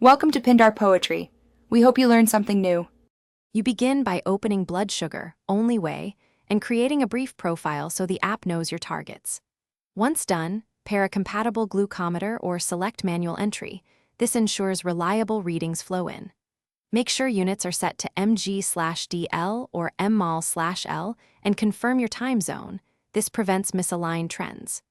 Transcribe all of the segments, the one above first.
Welcome to Pindar Poetry. We hope you learned something new. You begin by opening blood sugar, only way, and creating a brief profile so the app knows your targets. Once done, pair a compatible glucometer or select manual entry. This ensures reliable readings flow in. Make sure units are set to mg/dl or mmol/l and confirm your time zone. This prevents misaligned trends.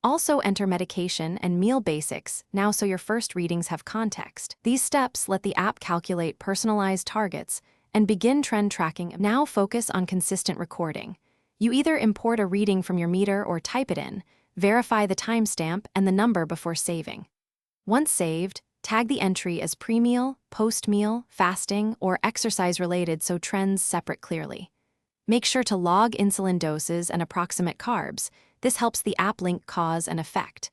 Also enter medication and meal basics now so your first readings have context. These steps let the app calculate personalized targets and begin trend tracking. Now focus on consistent recording. You either import a reading from your meter or type it in, verify the timestamp and the number before saving. Once saved, tag the entry as pre-meal, post-meal, fasting, or exercise-related so trends separate clearly. Make sure to log insulin doses and approximate carbs. This helps the app link cause and effect.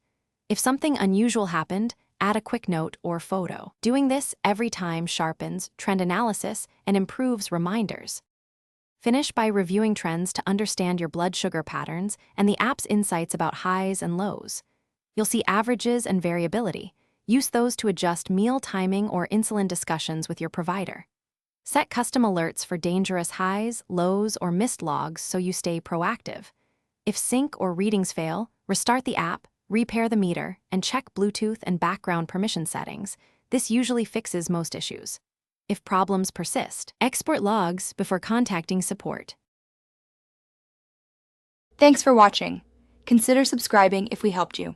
If something unusual happened, add a quick note or photo. Doing this every time sharpens trend analysis and improves reminders. Finish by reviewing trends to understand your blood sugar patterns and the app's insights about highs and lows. You'll see averages and variability. Use those to adjust meal timing or insulin discussions with your provider. Set custom alerts for dangerous highs, lows, or missed logs so you stay proactive. If sync or readings fail, restart the app, repair the meter, and check Bluetooth and background permission settings. This usually fixes most issues. If problems persist, export logs before contacting support. Thanks for watching. Consider subscribing if we helped you.